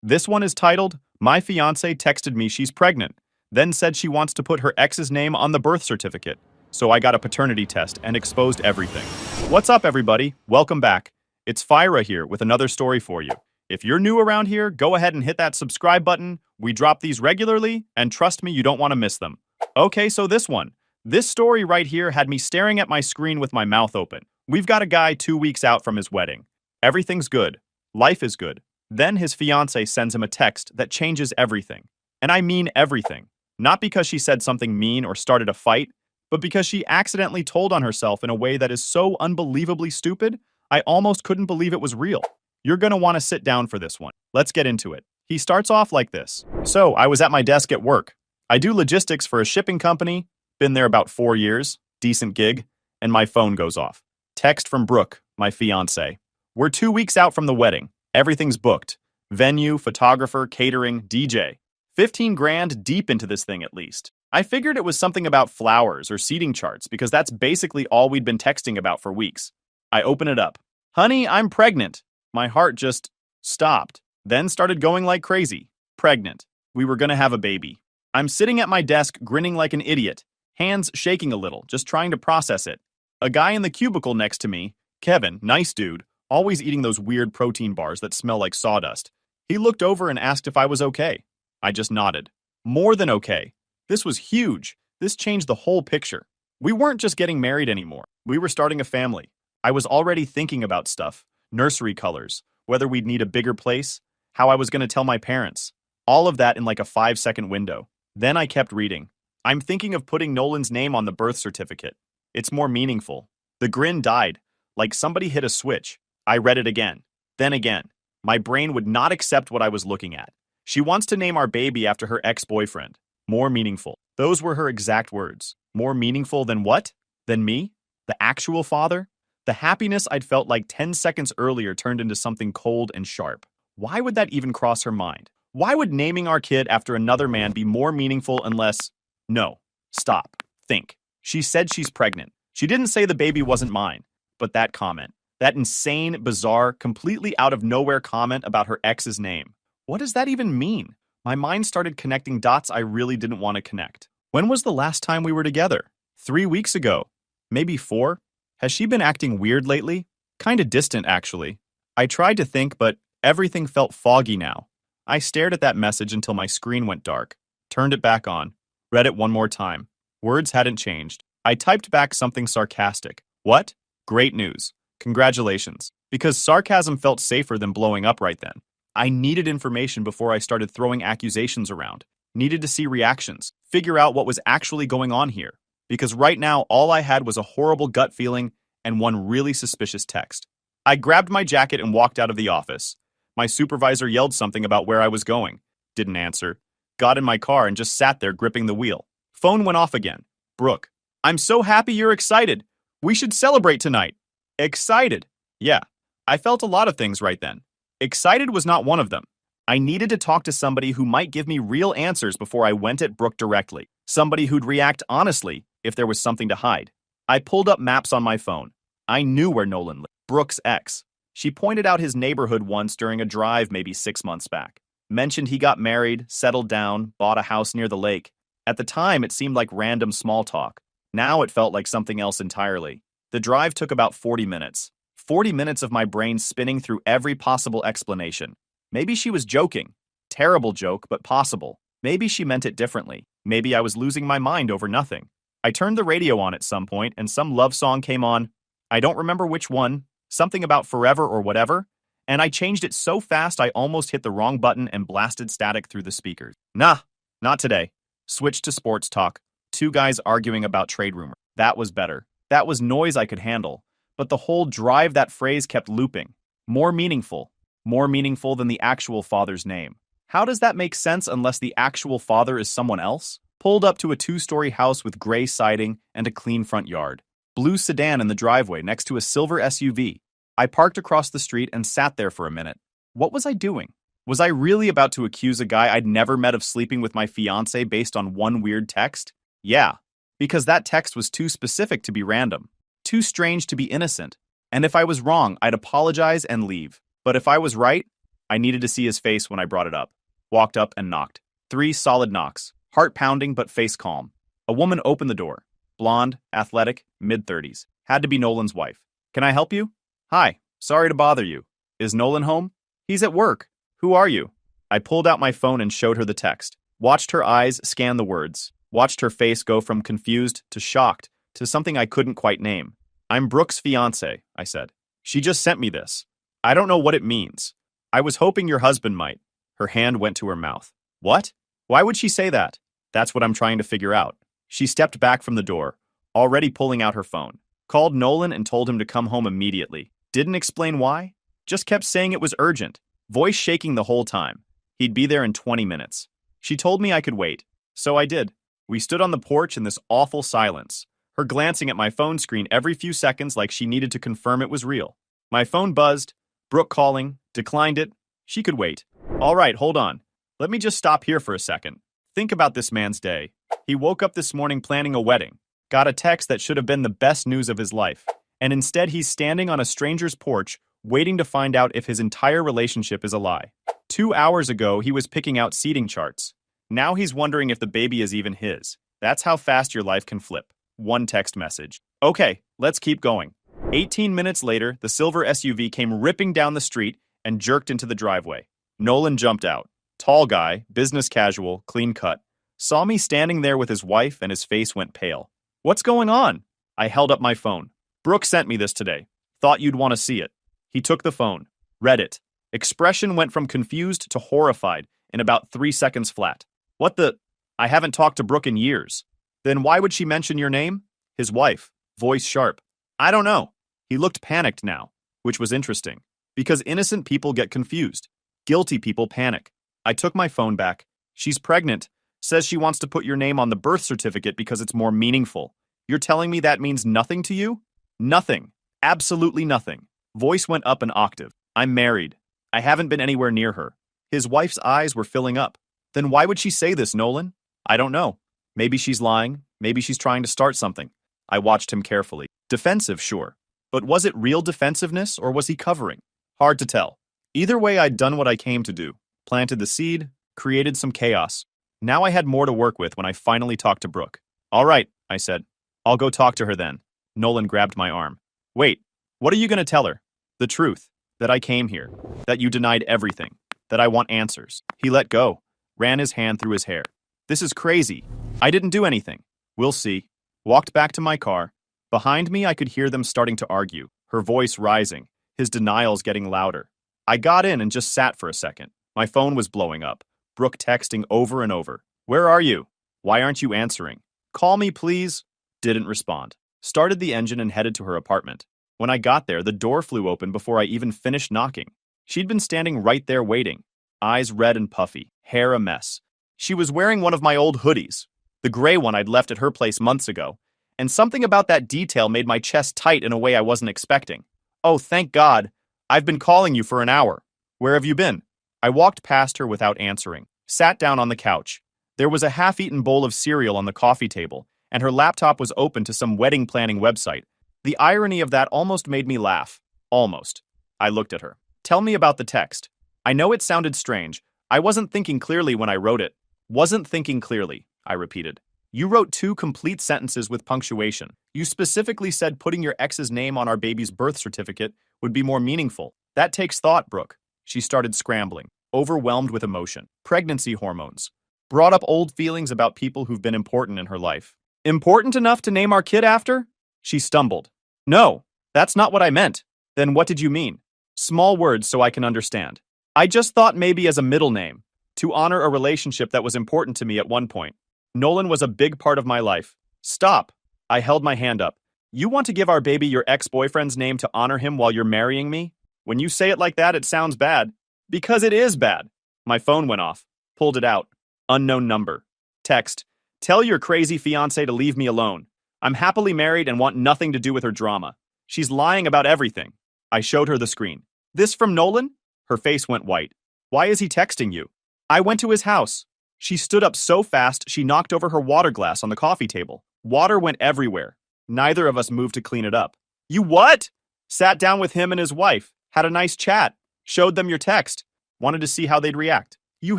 This one is titled, My Fiancée Texted Me She's Pregnant, then said she wants to put her ex's name on the birth certificate. So I got a paternity test and exposed everything. What's up, everybody? Welcome back. It's Fyra here with another story for you. If you're new around here, go ahead and hit that subscribe button. We drop these regularly, and trust me, you don't want to miss them. Okay, so this one. This story right here had me staring at my screen with my mouth open. We've got a guy 2 weeks out from his wedding. Everything's good. Life is good. Then his fiancée sends him a text that changes everything. And I mean everything. Not because she said something mean or started a fight, but because she accidentally told on herself in a way that is so unbelievably stupid, I almost couldn't believe it was real. You're gonna want to sit down for this one. Let's get into it. He starts off like this. So, I was at my desk at work. I do logistics for a shipping company, been there about 4 years, decent gig, and my phone goes off. Text from Brooke, my fiancée. We're 2 weeks out from the wedding. Everything's booked. Venue, photographer, catering, DJ. 15 grand deep into this thing at least. I figured it was something about flowers or seating charts because that's basically all we'd been texting about for weeks. I open it up. Honey, I'm pregnant. My heart just stopped, then started going like crazy. Pregnant. We were gonna have a baby. I'm sitting at my desk grinning like an idiot, hands shaking a little, just trying to process it. A guy in the cubicle next to me, Kevin, nice dude, always eating those weird protein bars that smell like sawdust. He looked over and asked if I was okay. I just nodded. More than okay. This was huge. This changed the whole picture. We weren't just getting married anymore. We were starting a family. I was already thinking about stuff. Nursery colors, whether we'd need a bigger place, how I was going to tell my parents. All of that in like a 5-second window. Then I kept reading. I'm thinking of putting Nolan's name on the birth certificate. It's more meaningful. The grin died, like somebody hit a switch. I read it again. Then again. My brain would not accept what I was looking at. She wants to name our baby after her ex-boyfriend. More meaningful. Those were her exact words. More meaningful than what? Than me? The actual father? The happiness I'd felt like 10 seconds earlier turned into something cold and sharp. Why would that even cross her mind? Why would naming our kid after another man be more meaningful unless... No. Stop. Think. She said she's pregnant. She didn't say the baby wasn't mine. But that comment. That insane, bizarre, completely out of nowhere comment about her ex's name. What does that even mean? My mind started connecting dots I really didn't want to connect. When was the last time we were together? 3 weeks ago. Maybe 4? Has she been acting weird lately? Kinda distant, actually. I tried to think, but everything felt foggy now. I stared at that message until my screen went dark, turned it back on, read it one more time. Words hadn't changed. I typed back something sarcastic. What? Great news. Congratulations. Because sarcasm felt safer than blowing up right then. I needed information before I started throwing accusations around. Needed to see reactions, figure out what was actually going on here. Because right now, all I had was a horrible gut feeling and one really suspicious text. I grabbed my jacket and walked out of the office. My supervisor yelled something about where I was going. Didn't answer. Got in my car and just sat there gripping the wheel. Phone went off again. Brooke. I'm so happy you're excited. We should celebrate tonight. Excited. Yeah. I felt a lot of things right then. Excited was not one of them. I needed to talk to somebody who might give me real answers before I went at Brooke directly. Somebody who'd react honestly if there was something to hide. I pulled up maps on my phone. I knew where Nolan lived. Brooke's ex. She pointed out his neighborhood once during a drive maybe 6 months back. Mentioned he got married, settled down, bought a house near the lake. At the time, it seemed like random small talk. Now it felt like something else entirely. The drive took about 40 minutes. 40 minutes of my brain spinning through every possible explanation. Maybe she was joking. Terrible joke, but possible. Maybe she meant it differently. Maybe I was losing my mind over nothing. I turned the radio on at some point and some love song came on. I don't remember which one, something about forever or whatever, and I changed it so fast I almost hit the wrong button and blasted static through the speakers. Nah, not today. Switched to sports talk. 2 guys arguing about trade rumor. That was better. That was noise I could handle. But the whole drive that phrase kept looping. More meaningful. More meaningful than the actual father's name. How does that make sense unless the actual father is someone else? Pulled up to a 2-story house with gray siding and a clean front yard. Blue sedan in the driveway next to a silver SUV. I parked across the street and sat there for a minute. What was I doing? Was I really about to accuse a guy I'd never met of sleeping with my fiancée based on one weird text? Yeah, because that text was too specific to be random. Too strange to be innocent. And if I was wrong, I'd apologize and leave. But if I was right, I needed to see his face when I brought it up. Walked up and knocked. 3 solid knocks. Heart pounding but face calm. A woman opened the door. Blonde, athletic, mid-30s. Had to be Nolan's wife. Can I help you? Hi, sorry to bother you. Is Nolan home? He's at work. Who are you? I pulled out my phone and showed her the text. Watched her eyes scan the words. Watched her face go from confused to shocked to something I couldn't quite name. I'm Brooke's fiancé, I said. She just sent me this. I don't know what it means. I was hoping your husband might. Her hand went to her mouth. What? Why would she say that? That's what I'm trying to figure out. She stepped back from the door, already pulling out her phone. Called Nolan and told him to come home immediately. Didn't explain why. Just kept saying it was urgent. Voice shaking the whole time. He'd be there in 20 minutes. She told me I could wait. So I did. We stood on the porch in this awful silence. Her glancing at my phone screen every few seconds like she needed to confirm it was real. My phone buzzed. Brooke calling. Declined it. She could wait. All right, hold on. Let me just stop here for a second. Think about this man's day. He woke up this morning planning a wedding. Got a text that should have been the best news of his life. And instead he's standing on a stranger's porch waiting to find out if his entire relationship is a lie. 2 hours ago, he was picking out seating charts. Now he's wondering if the baby is even his. That's how fast your life can flip. One text message. Okay, let's keep going. 18 minutes later, the silver SUV came ripping down the street and jerked into the driveway. Nolan jumped out. Tall guy, business casual, clean cut. Saw me standing there with his wife and his face went pale. What's going on? I held up my phone. Brooke sent me this today. Thought you'd want to see it. He took the phone. Read it. Expression went from confused to horrified in about 3 seconds flat. What the? I haven't talked to Brooke in years. Then why would she mention your name? His wife. Voice sharp. I don't know. He looked panicked now, which was interesting. Because innocent people get confused. Guilty people panic. I took my phone back. She's pregnant. Says she wants to put your name on the birth certificate because it's more meaningful. You're telling me that means nothing to you? Nothing. Absolutely nothing. Voice went up an octave. I'm married. I haven't been anywhere near her. His wife's eyes were filling up. Then why would she say this, Nolan? I don't know. Maybe she's lying. Maybe she's trying to start something. I watched him carefully. Defensive, sure. But was it real defensiveness or was he covering? Hard to tell. Either way, I'd done what I came to do. Planted the seed, created some chaos. Now I had more to work with when I finally talked to Brooke. All right, I said. I'll go talk to her then. Nolan grabbed my arm. Wait, what are you going to tell her? The truth. That I came here. That you denied everything. That I want answers. He let go. Ran his hand through his hair. This is crazy. I didn't do anything. We'll see. Walked back to my car. Behind me, I could hear them starting to argue, her voice rising, his denials getting louder. I got in and just sat for a second. My phone was blowing up. Brooke texting over and over. Where are you? Why aren't you answering? Call me, please. Didn't respond. Started the engine and headed to her apartment. When I got there, the door flew open before I even finished knocking. She'd been standing right there waiting. Eyes red and puffy, hair a mess. She was wearing one of my old hoodies, the gray one I'd left at her place months ago, and something about that detail made my chest tight in a way I wasn't expecting. Oh, thank God. I've been calling you for an hour. Where have you been? I walked past her without answering, sat down on the couch. There was a half-eaten bowl of cereal on the coffee table, and her laptop was open to some wedding planning website. The irony of that almost made me laugh. Almost. I looked at her. Tell me about the text. I know it sounded strange. I wasn't thinking clearly when I wrote it. Wasn't thinking clearly, I repeated. You wrote 2 complete sentences with punctuation. You specifically said putting your ex's name on our baby's birth certificate would be more meaningful. That takes thought, Brooke. She started scrambling, overwhelmed with emotion. Pregnancy hormones. Brought up old feelings about people who've been important in her life. Important enough to name our kid after? She stumbled. No, that's not what I meant. Then what did you mean? Small words so I can understand. I just thought maybe as a middle name, to honor a relationship that was important to me at one point. Nolan was a big part of my life. Stop. I held my hand up. You want to give our baby your ex-boyfriend's name to honor him while you're marrying me? When you say it like that, it sounds bad. Because it is bad. My phone went off. Pulled it out. Unknown number. Text. Tell your crazy fiancé to leave me alone. I'm happily married and want nothing to do with her drama. She's lying about everything. I showed her the screen. This from Nolan? Her face went white. Why is he texting you? I went to his house. She stood up so fast she knocked over her water glass on the coffee table. Water went everywhere. Neither of us moved to clean it up. You what? Sat down with him and his wife. Had a nice chat. Showed them your text. Wanted to see how they'd react. You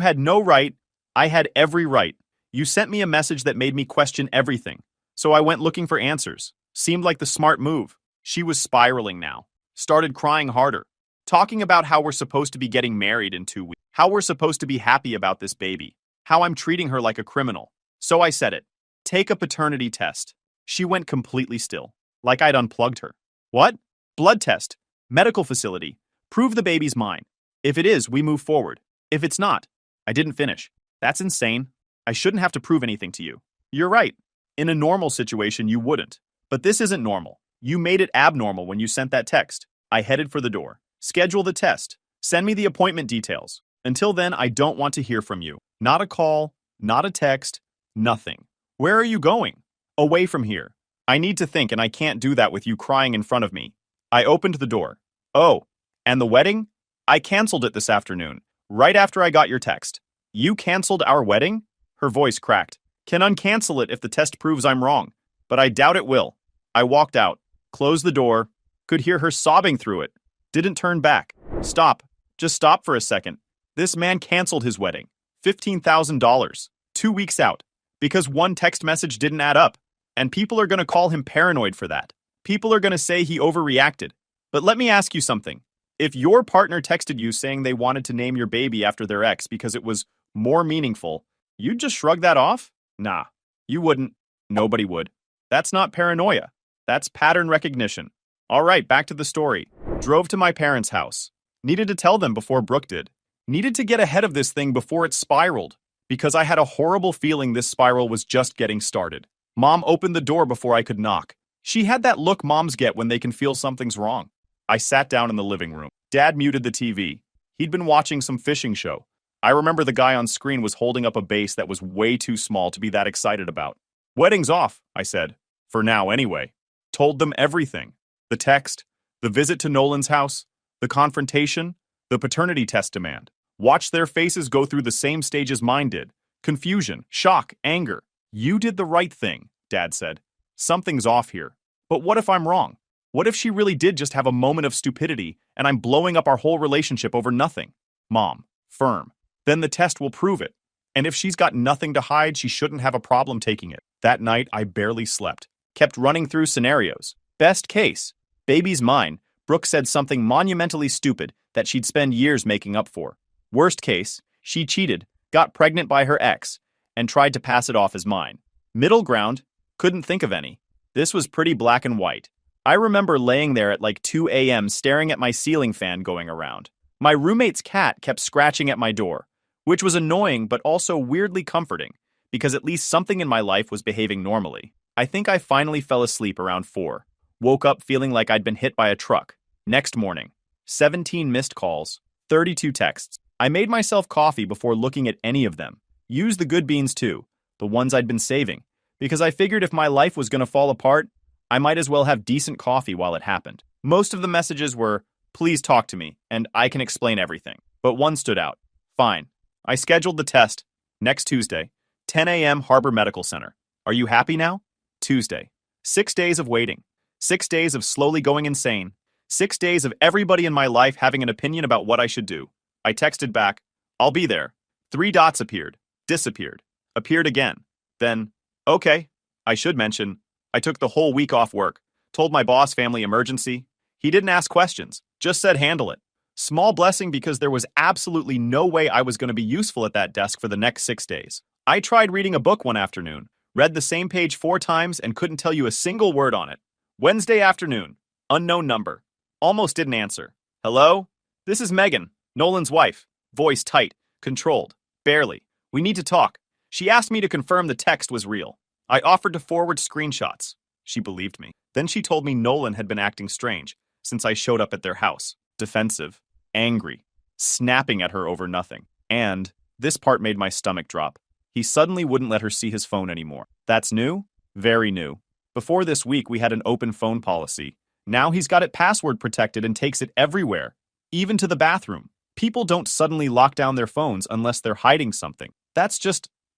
had no right. I had every right. You sent me a message that made me question everything. So I went looking for answers. Seemed like the smart move. She was spiraling now. Started crying harder. Talking about how we're supposed to be getting married in 2 weeks. How we're supposed to be happy about this baby. How I'm treating her like a criminal. So I said it. Take a paternity test. She went completely still. Like I'd unplugged her. What? Blood test. Medical facility. Prove the baby's mine. If it is, we move forward. If it's not, I didn't finish. That's insane. I shouldn't have to prove anything to you. You're right. In a normal situation, you wouldn't. But this isn't normal. You made it abnormal when you sent that text. I headed for the door. Schedule the test. Send me the appointment details. Until then, I don't want to hear from you. Not a call, not a text, nothing. Where are you going? Away from here. I need to think, and I can't do that with you crying in front of me. I opened the door. Oh, and the wedding? I canceled it this afternoon, right after I got your text. You canceled our wedding? Her voice cracked. Can uncancel it if the test proves I'm wrong, but I doubt it will. I walked out, closed the door, could hear her sobbing through it. Didn't turn back. Stop. Just stop for a second. This man canceled his wedding. $15,000. 2 weeks out. Because one text message didn't add up. And people are going to call him paranoid for that. People are going to say he overreacted. But let me ask you something. If your partner texted you saying they wanted to name your baby after their ex because it was more meaningful, you'd just shrug that off? Nah, you wouldn't. Nobody would. That's not paranoia. That's pattern recognition. All right, back to the story. Drove to my parents' house. Needed to tell them before Brooke did. Needed to get ahead of this thing before it spiraled. Because I had a horrible feeling this spiral was just getting started. Mom opened the door before I could knock. She had that look moms get when they can feel something's wrong. I sat down in the living room. Dad muted the TV. He'd been watching some fishing show. I remember the guy on screen was holding up a bass that was way too small to be that excited about. Wedding's off, I said. For now, anyway. Told them everything. The text, the visit to Nolan's house, the confrontation, the paternity test demand. Watched their faces go through the same stages mine did. Confusion, shock, anger. You did the right thing, Dad said. Something's off here. But what if I'm wrong? What if she really did just have a moment of stupidity and I'm blowing up our whole relationship over nothing? Mom, firm. Then the test will prove it. And if she's got nothing to hide, she shouldn't have a problem taking it. That night, I barely slept. Kept running through scenarios. Best case. Baby's mine. Brooke said something monumentally stupid that she'd spend years making up for. Worst case, she cheated, got pregnant by her ex, and tried to pass it off as mine. Middle ground, couldn't think of any. This was pretty black and white. I remember laying there at like 2 a.m. staring at my ceiling fan going around. My roommate's cat kept scratching at my door, which was annoying but also weirdly comforting, because at least something in my life was behaving normally. I think I finally fell asleep around 4. Woke up feeling like I'd been hit by a truck. Next morning, 17 missed calls, 32 texts. I made myself coffee before looking at any of them. Used the good beans too, the ones I'd been saving, because I figured if my life was going to fall apart, I might as well have decent coffee while it happened. Most of the messages were, please talk to me, and I can explain everything. But one stood out. Fine. I scheduled the test. Next Tuesday, 10 a.m. Harbor Medical Center. Are you happy now? Tuesday. 6 days of waiting. 6 days of slowly going insane. 6 days of everybody in my life having an opinion about what I should do. I texted back, I'll be there. 3 dots appeared. Disappeared. Appeared again. Then, okay. I should mention, I took the whole week off work. Told my boss family emergency. He didn't ask questions. Just said handle it. Small blessing because there was absolutely no way I was going to be useful at that desk for the next 6 days. I tried reading a book one afternoon. Read the same page 4 times and couldn't tell you a single word on it. Wednesday afternoon. Unknown number. Almost didn't answer. Hello? This is Megan, Nolan's wife. Voice tight. Controlled. Barely. We need to talk. She asked me to confirm the text was real. I offered to forward screenshots. She believed me. Then she told me Nolan had been acting strange since I showed up at their house. Defensive. Angry. Snapping at her over nothing. And, this part made my stomach drop. He suddenly wouldn't let her see his phone anymore. That's new? Very new. Before this week, we had an open phone policy. Now he's got it password protected and takes it everywhere. Even to the bathroom. People don't suddenly lock down their phones unless they're hiding something. That's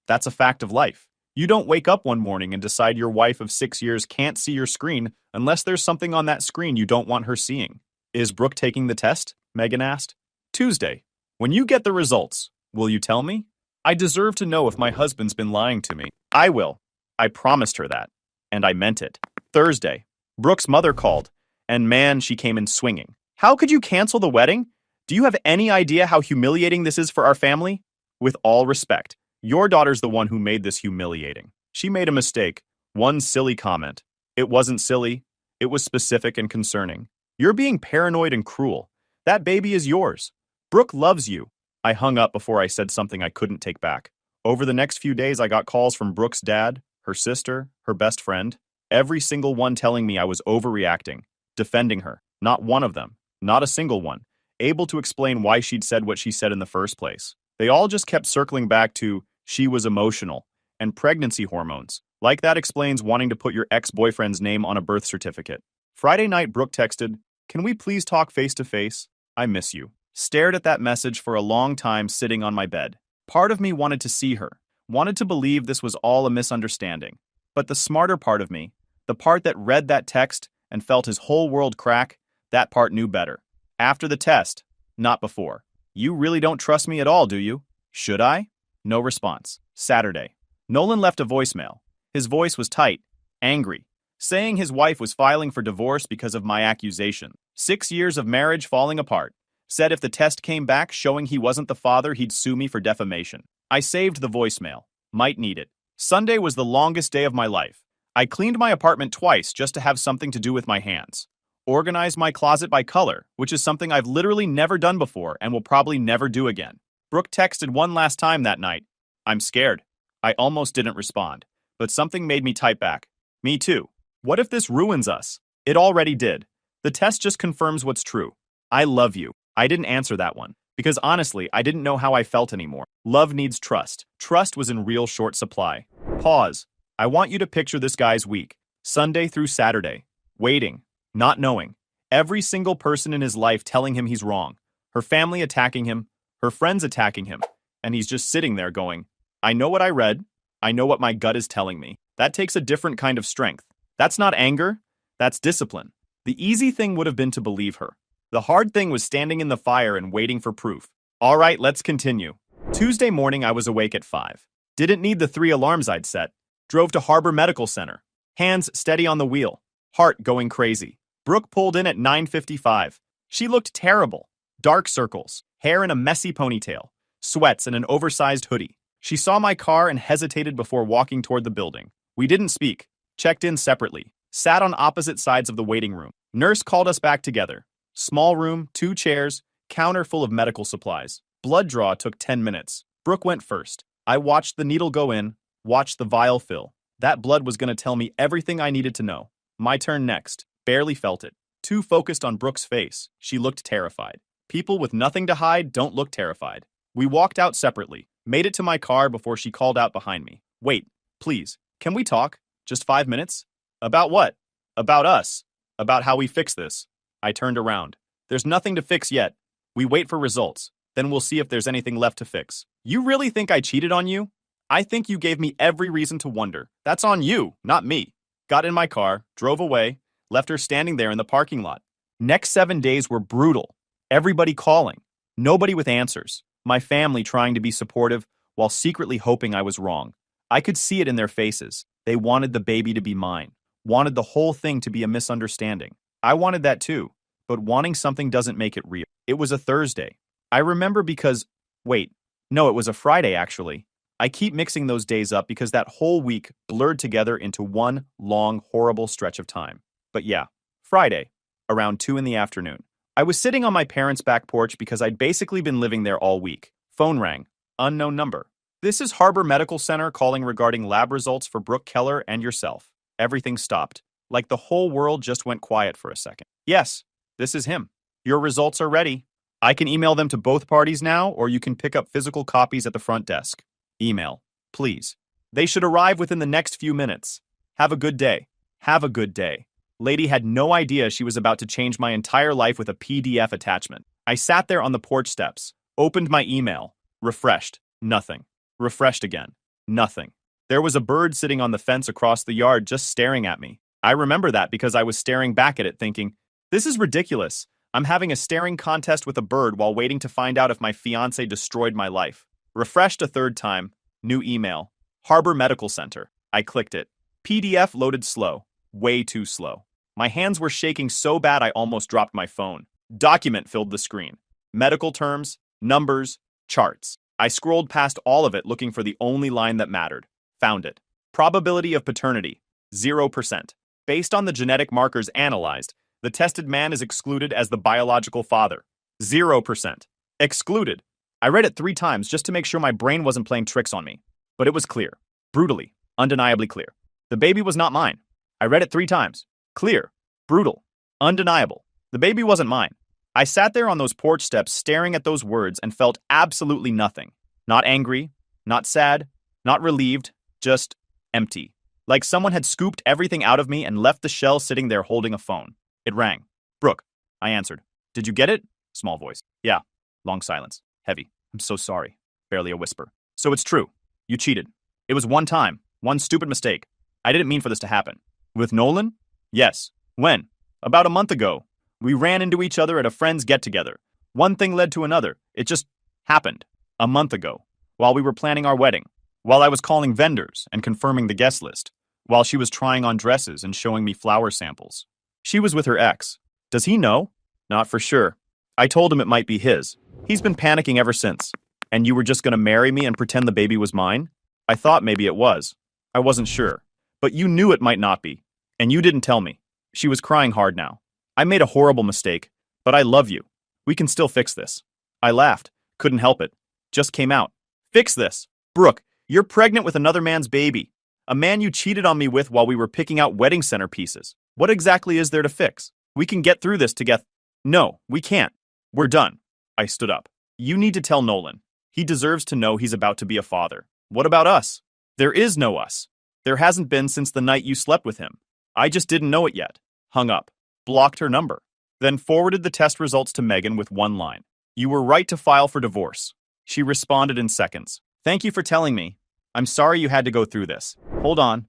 a fact of life. You don't wake up one morning and decide your wife of 6 years can't see your screen unless there's something on that screen you don't want her seeing. Is Brooke taking the test? Megan asked. Tuesday. When you get the results, will you tell me? I deserve to know if my husband's been lying to me. I will. I promised her that. And I meant it. Thursday, Brooke's mother called, and man, she came in swinging. How could you cancel the wedding? Do you have any idea how humiliating this is for our family? With all respect, your daughter's the one who made this humiliating. She made a mistake. One silly comment. It wasn't silly. It was specific and concerning. You're being paranoid and cruel. That baby is yours. Brooke loves you. I hung up before I said something I couldn't take back. Over the next few days, I got calls from Brooke's dad, her sister, her best friend, every single one telling me I was overreacting, defending her. Not one of them, not a single one, able to explain why she'd said what she said in the first place. They all just kept circling back to she was emotional and pregnancy hormones. Like that explains wanting to put your ex-boyfriend's name on a birth certificate. Friday night, Brooke texted, "Can we please talk face to face? I miss you." Stared at that message for a long time sitting on my bed. Part of me wanted to see her, wanted to believe this was all a misunderstanding. But the smarter part of me, the part that read that text and felt his whole world crack, that part knew better. After the test, not before. You really don't trust me at all, do you? Should I? No response. Saturday. Nolan left a voicemail. His voice was tight, angry, saying his wife was filing for divorce because of my accusation. 6 years of marriage falling apart. Said if the test came back showing he wasn't the father, he'd sue me for defamation. I saved the voicemail. Might need it. Sunday was the longest day of my life. I cleaned my apartment twice just to have something to do with my hands. Organized my closet by color, which is something I've literally never done before and will probably never do again. Brooke texted one last time that night. I'm scared. I almost didn't respond, but something made me type back. Me too. What if this ruins us? It already did. The test just confirms what's true. I love you. I didn't answer that one, because honestly, I didn't know how I felt anymore. Love needs trust. Trust was in real short supply. Pause. I want you to picture this guy's week. Sunday through Saturday. Waiting. Not knowing. Every single person in his life telling him he's wrong. Her family attacking him. Her friends attacking him. And he's just sitting there going, I know what I read. I know what my gut is telling me. That takes a different kind of strength. That's not anger. That's discipline. The easy thing would have been to believe her. The hard thing was standing in the fire and waiting for proof. All right, let's continue. Tuesday morning, I was awake at 5. Didn't need the 3 alarms I'd set. Drove to Harbor Medical Center. Hands steady on the wheel. Heart going crazy. Brooke pulled in at 9:55. She looked terrible. Dark circles, hair in a messy ponytail, sweats and an oversized hoodie. She saw my car and hesitated before walking toward the building. We didn't speak. Checked in separately. Sat on opposite sides of the waiting room. Nurse called us back together. Small room, 2 chairs, counter full of medical supplies. Blood draw took 10 minutes. Brooke went first. I watched the needle go in, watched the vial fill. That blood was going to tell me everything I needed to know. My turn next. Barely felt it. Too focused on Brooke's face. She looked terrified. People with nothing to hide don't look terrified. We walked out separately. Made it to my car before she called out behind me. Wait, please, can we talk? Just 5 minutes? About what? About us. About how we fix this. I turned around. There's nothing to fix yet. We wait for results. Then we'll see if there's anything left to fix. You really think I cheated on you? I think you gave me every reason to wonder. That's on you, not me. Got in my car, drove away, left her standing there in the parking lot. Next 7 days were brutal. Everybody calling. Nobody with answers. My family trying to be supportive while secretly hoping I was wrong. I could see it in their faces. They wanted the baby to be mine. Wanted the whole thing to be a misunderstanding. I wanted that too, but wanting something doesn't make it real. It was a Thursday. I remember because, wait, no, it was a Friday actually. I keep mixing those days up because that whole week blurred together into one long, horrible stretch of time. But yeah, Friday, around 2 in the afternoon. I was sitting on my parents' back porch because I'd basically been living there all week. Phone rang. Unknown number. This is Harbor Medical Center calling regarding lab results for Brooke Keller and yourself. Everything stopped. Like the whole world just went quiet for a second. Yes, this is him. Your results are ready. I can email them to both parties now, or you can pick up physical copies at the front desk. Email, please. They should arrive within the next few minutes. Have a good day. Have a good day. Lady had no idea she was about to change my entire life with a PDF attachment. I sat there on the porch steps, opened my email, refreshed, nothing. Refreshed again, nothing. There was a bird sitting on the fence across the yard just staring at me. I remember that because I was staring back at it thinking, this is ridiculous. I'm having a staring contest with a bird while waiting to find out if my fiancé destroyed my life. Refreshed a third time. New email. Harbor Medical Center. I clicked it. PDF loaded slow. Way too slow. My hands were shaking so bad I almost dropped my phone. Document filled the screen. Medical terms, numbers, charts. I scrolled past all of it looking for the only line that mattered. Found it. Probability of paternity, 0%. Based on the genetic markers analyzed, the tested man is excluded as the biological father. 0%. Excluded. I read it 3 times just to make sure my brain wasn't playing tricks on me. But it was clear. Brutally, undeniably clear. The baby was not mine. I read it 3 times. Clear. Brutal. Undeniable. The baby wasn't mine. I sat there on those porch steps staring at those words and felt absolutely nothing. Not angry, not sad, not relieved, just empty. Like someone had scooped everything out of me and left the shell sitting there holding a phone. It rang. Brooke. I answered. Did you get it? Small voice. Yeah. Long silence. Heavy. I'm so sorry. Barely a whisper. So it's true. You cheated. It was one time. One stupid mistake. I didn't mean for this to happen. With Nolan? Yes. When? About a month ago. We ran into each other at a friend's get-together. One thing led to another. It just happened. A month ago. While we were planning our wedding. While I was calling vendors and confirming the guest list. While she was trying on dresses and showing me flower samples. She was with her ex. Does he know? Not for sure. I told him it might be his. He's been panicking ever since. And you were just gonna marry me and pretend the baby was mine? I thought maybe it was. I wasn't sure. But you knew it might not be. And you didn't tell me. She was crying hard now. I made a horrible mistake, but I love you. We can still fix this. I laughed. Couldn't help it. Just came out. Fix this. Brooke, you're pregnant with another man's baby. A man you cheated on me with while we were picking out wedding center pieces. What exactly is there to fix? We can get through this together. No, we can't. We're done. I stood up. You need to tell Nolan. He deserves to know he's about to be a father. What about us? There is no us. There hasn't been since the night you slept with him. I just didn't know it yet. Hung up. Blocked her number. Then forwarded the test results to Megan with one line. You were right to file for divorce. She responded in seconds. Thank you for telling me. I'm sorry you had to go through this. Hold on.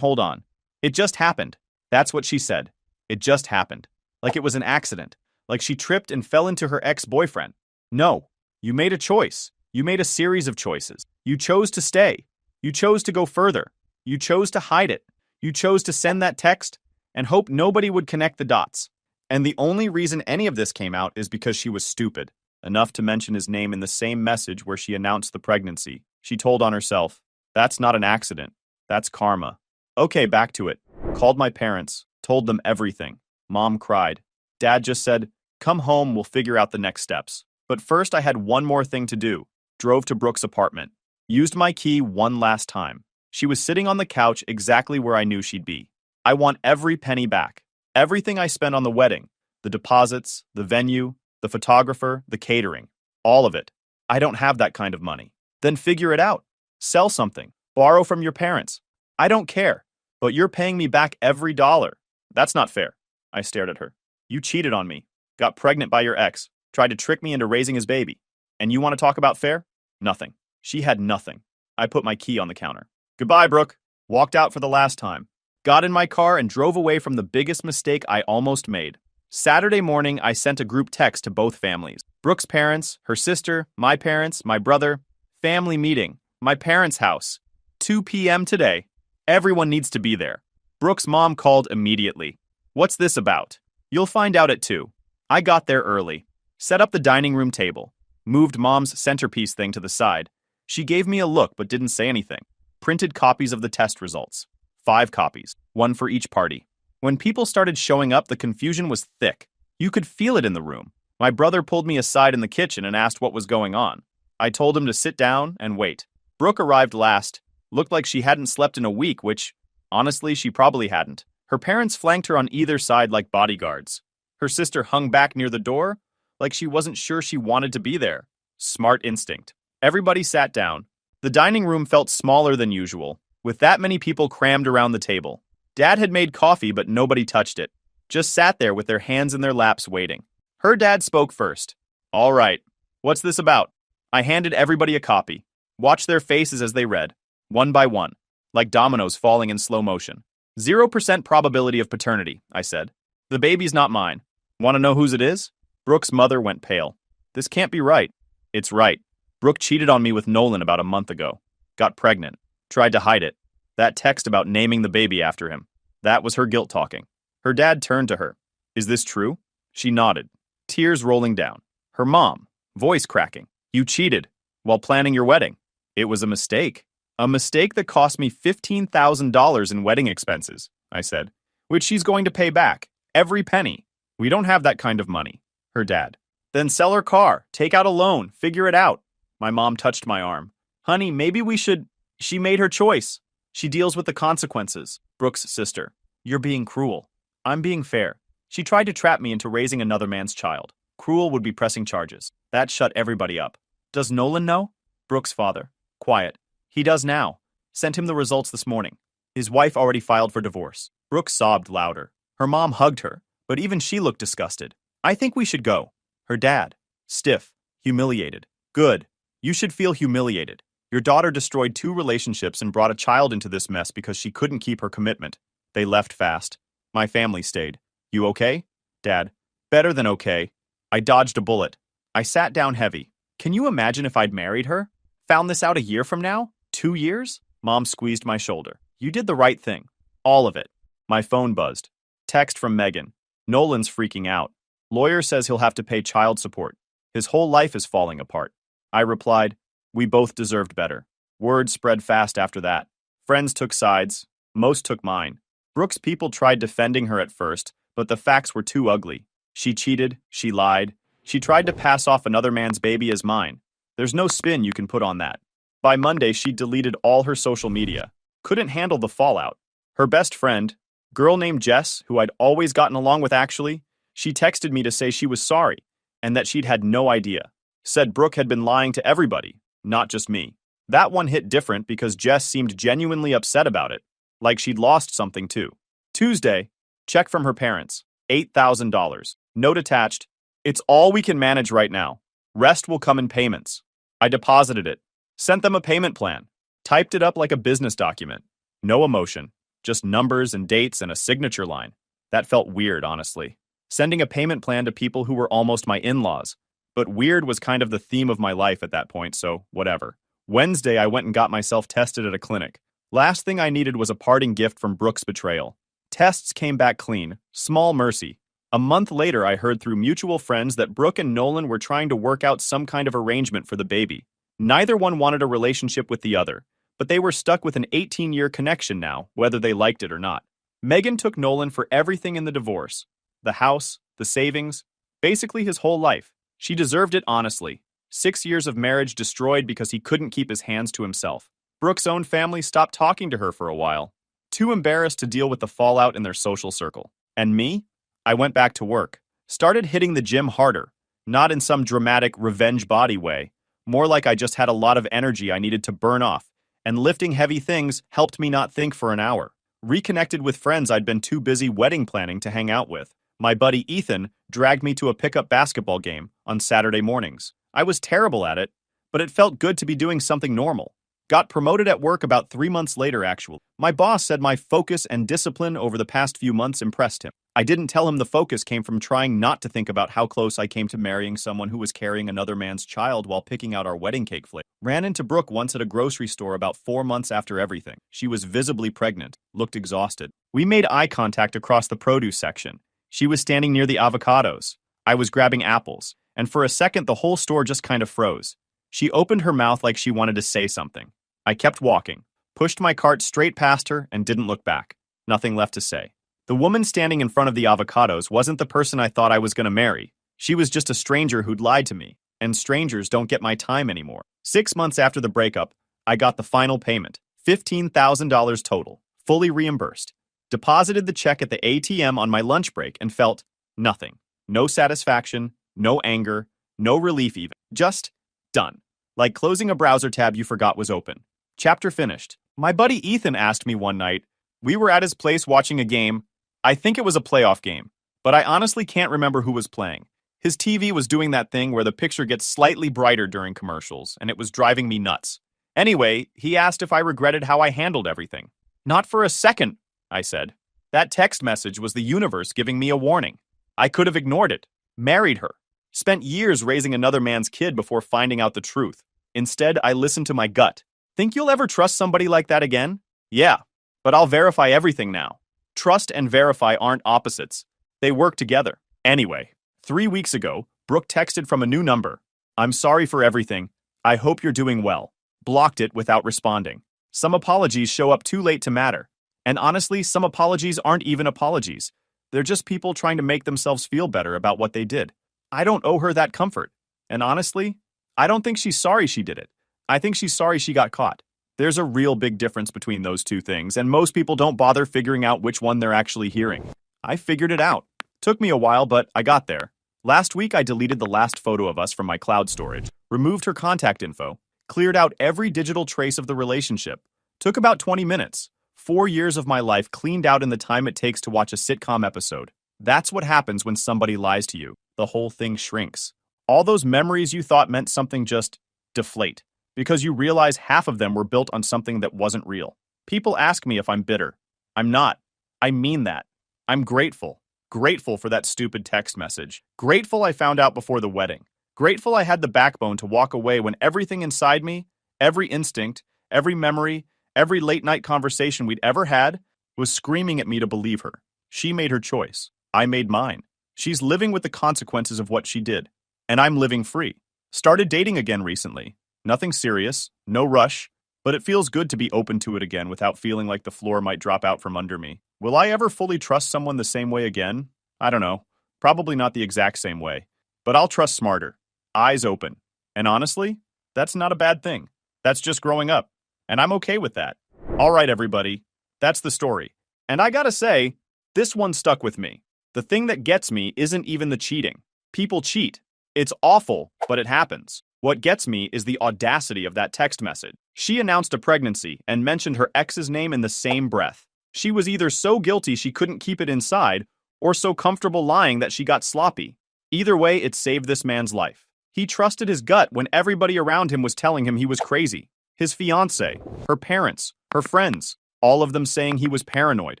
It just happened. That's what she said. It just happened. Like it was an accident. Like she tripped and fell into her ex-boyfriend. No. You made a choice. You made a series of choices. You chose to stay. You chose to go further. You chose to hide it. You chose to send that text and hope nobody would connect the dots. And the only reason any of this came out is because she was stupid, enough to mention his name in the same message where she announced the pregnancy. She told on herself, that's not an accident. That's karma. Okay, back to it. Called my parents, told them everything. Mom cried. Dad just said, come home, we'll figure out the next steps. But first I had one more thing to do. Drove to Brooke's apartment. Used my key one last time. She was sitting on the couch exactly where I knew she'd be. I want every penny back. Everything I spent on the wedding. The deposits, the venue, the photographer, the catering. All of it. I don't have that kind of money. Then figure it out. Sell something. Borrow from your parents. I don't care. But you're paying me back every dollar. That's not fair. I stared at her. You cheated on me. Got pregnant by your ex. Tried to trick me into raising his baby. And you want to talk about fair? Nothing. She had nothing. I put my key on the counter. Goodbye, Brooke. Walked out for the last time. Got in my car and drove away from the biggest mistake I almost made. Saturday morning, I sent a group text to both families. Brooke's parents, her sister, my parents, my brother. Family meeting. My parents' house. 2 p.m. today. Everyone needs to be there. Brooke's mom called immediately. What's this about? You'll find out at 2. I got there early. Set up the dining room table. Moved Mom's centerpiece thing to the side. She gave me a look but didn't say anything. Printed copies of the test results. 5 copies, 1 for each party. When people started showing up, the confusion was thick. You could feel it in the room. My brother pulled me aside in the kitchen and asked what was going on. I told him to sit down and wait. Brooke arrived last. Looked like she hadn't slept in a week, which, honestly, she probably hadn't. Her parents flanked her on either side like bodyguards. Her sister hung back near the door, like she wasn't sure she wanted to be there. Smart instinct. Everybody sat down. The dining room felt smaller than usual, with that many people crammed around the table. Dad had made coffee, but nobody touched it. Just sat there with their hands in their laps waiting. Her dad spoke first. All right. What's this about? I handed everybody a copy. Watched their faces as they read, one by one, like dominoes falling in slow motion. 0% probability of paternity, I said. The baby's not mine. Want to know whose it is? Brooke's mother went pale. This can't be right. It's right. Brooke cheated on me with Nolan about a month ago. Got pregnant. Tried to hide it. That text about naming the baby after him. That was her guilt talking. Her dad turned to her. Is this true? She nodded. Tears rolling down. Her mom. Voice cracking. You cheated. While planning your wedding. It was a mistake. A mistake that cost me $15,000 in wedding expenses, I said. Which she's going to pay back. Every penny. We don't have that kind of money. Her dad. Then sell her car. Take out a loan. Figure it out. My mom touched my arm. Honey, maybe we should... She made her choice. She deals with the consequences. Brooke's sister. You're being cruel. I'm being fair. She tried to trap me into raising another man's child. Cruel would be pressing charges. That shut everybody up. Does Nolan know? Brooke's father. Quiet. He does now. Sent him the results this morning. His wife already filed for divorce. Brooke sobbed louder. Her mom hugged her, but even she looked disgusted. I think we should go. Her dad. Stiff. Humiliated. Good. You should feel humiliated. Your daughter destroyed 2 relationships and brought a child into this mess because she couldn't keep her commitment. They left fast. My family stayed. You okay? Dad. Better than okay. I dodged a bullet. I sat down heavy. Can you imagine if I'd married her? Found this out a year from now? 2 years? Mom squeezed my shoulder. You did the right thing. All of it. My phone buzzed. Text from Megan. Nolan's freaking out. Lawyer says he'll have to pay child support. His whole life is falling apart. I replied, we both deserved better. Word spread fast after that. Friends took sides. Most took mine. Brooke's people tried defending her at first, but the facts were too ugly. She cheated. She lied. She tried to pass off another man's baby as mine. There's no spin you can put on that. By Monday, she deleted all her social media. Couldn't handle the fallout. Her best friend, girl named Jess, who I'd always gotten along with actually, she texted me to say she was sorry and that she'd had no idea. Said Brooke had been lying to everybody, not just me. That one hit different because Jess seemed genuinely upset about it, like she'd lost something too. Tuesday, check from her parents, $8,000. Note attached, it's all we can manage right now. Rest will come in payments. I deposited it, sent them a payment plan, typed it up like a business document. No emotion, just numbers and dates and a signature line. That felt weird, honestly. Sending a payment plan to people who were almost my in-laws. But weird was kind of the theme of my life at that point, so whatever. Wednesday, I went and got myself tested at a clinic. Last thing I needed was a parting gift from Brooke's betrayal. Tests came back clean. Small mercy. A month later, I heard through mutual friends that Brooke and Nolan were trying to work out some kind of arrangement for the baby. Neither one wanted a relationship with the other, but they were stuck with an 18-year connection now, whether they liked it or not. Megan took Nolan for everything in the divorce. The house, the savings, basically his whole life. She deserved it honestly. 6 years of marriage destroyed because he couldn't keep his hands to himself. Brooke's own family stopped talking to her for a while, too embarrassed to deal with the fallout in their social circle. And me? I went back to work, started hitting the gym harder, not in some dramatic revenge body way, more like I just had a lot of energy I needed to burn off, and lifting heavy things helped me not think for an hour. Reconnected with friends I'd been too busy wedding planning to hang out with. My buddy Ethan dragged me to a pickup basketball game on Saturday mornings. I was terrible at it, but it felt good to be doing something normal. Got promoted at work about 3 months later, actually. My boss said my focus and discipline over the past few months impressed him. I didn't tell him the focus came from trying not to think about how close I came to marrying someone who was carrying another man's child while picking out our wedding cake flavor. Ran into Brooke once at a grocery store about 4 months after everything. She was visibly pregnant, looked exhausted. We made eye contact across the produce section. She was standing near the avocados. I was grabbing apples, and for a second the whole store just kind of froze. She opened her mouth like she wanted to say something. I kept walking, pushed my cart straight past her, and didn't look back. Nothing left to say. The woman standing in front of the avocados wasn't the person I thought I was going to marry. She was just a stranger who'd lied to me, and strangers don't get my time anymore. 6 months after the breakup, I got the final payment, $15,000 total, fully reimbursed. Deposited the check at the ATM on my lunch break and felt nothing. No satisfaction, no anger, no relief even. Just done. Like closing a browser tab you forgot was open. Chapter finished. My buddy Ethan asked me one night, we were at his place watching a game. I think it was a playoff game, but I honestly can't remember who was playing. His TV was doing that thing where the picture gets slightly brighter during commercials, and it was driving me nuts. Anyway, he asked if I regretted how I handled everything. Not for a second, I said. That text message was the universe giving me a warning. I could have ignored it, married her, spent years raising another man's kid before finding out the truth. Instead, I listened to my gut. Think you'll ever trust somebody like that again? Yeah, but I'll verify everything now. Trust and verify aren't opposites. They work together. Anyway, 3 weeks ago, Brooke texted from a new number. I'm sorry for everything. I hope you're doing well. Blocked it without responding. Some apologies show up too late to matter. And honestly, some apologies aren't even apologies. They're just people trying to make themselves feel better about what they did. I don't owe her that comfort. And honestly, I don't think she's sorry she did it. I think she's sorry she got caught. There's a real big difference between those two things, and most people don't bother figuring out which one they're actually hearing. I figured it out. Took me a while, but I got there. Last week, I deleted the last photo of us from my cloud storage, removed her contact info, cleared out every digital trace of the relationship. Took about 20 minutes. 4 years of my life cleaned out in the time it takes to watch a sitcom episode. That's what happens when somebody lies to you. The whole thing shrinks. All those memories you thought meant something just deflate, because you realize half of them were built on something that wasn't real. People ask me if I'm bitter. I'm not. I mean that. I'm grateful. Grateful for that stupid text message. Grateful I found out before the wedding. Grateful I had the backbone to walk away when everything inside me, every instinct, every memory, every late-night conversation we'd ever had was screaming at me to believe her. She made her choice. I made mine. She's living with the consequences of what she did. And I'm living free. Started dating again recently. Nothing serious, no rush, but it feels good to be open to it again without feeling like the floor might drop out from under me. Will I ever fully trust someone the same way again? I don't know. Probably not the exact same way. But I'll trust smarter. Eyes open. And honestly, that's not a bad thing. That's just growing up. And I'm okay with that. All right, everybody. That's the story. And I gotta say, this one stuck with me. The thing that gets me isn't even the cheating. People cheat. It's awful, but it happens. What gets me is the audacity of that text message. She announced a pregnancy and mentioned her ex's name in the same breath. She was either so guilty she couldn't keep it inside, or so comfortable lying that she got sloppy. Either way, it saved this man's life. He trusted his gut when everybody around him was telling him he was crazy. His fiancée, her parents, her friends, all of them saying he was paranoid,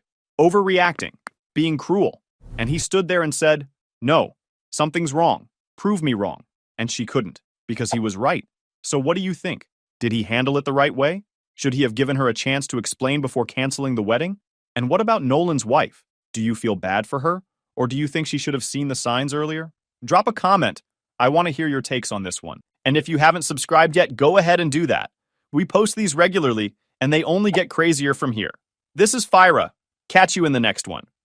overreacting, being cruel. And he stood there and said, "No, something's wrong. Prove me wrong." And she couldn't, because he was right. So what do you think? Did he handle it the right way? Should he have given her a chance to explain before canceling the wedding? And what about Nolan's wife? Do you feel bad for her? Or do you think she should have seen the signs earlier? Drop a comment. I want to hear your takes on this one. And if you haven't subscribed yet, go ahead and do that. We post these regularly, and they only get crazier from here. This is Fyra. Catch you in the next one.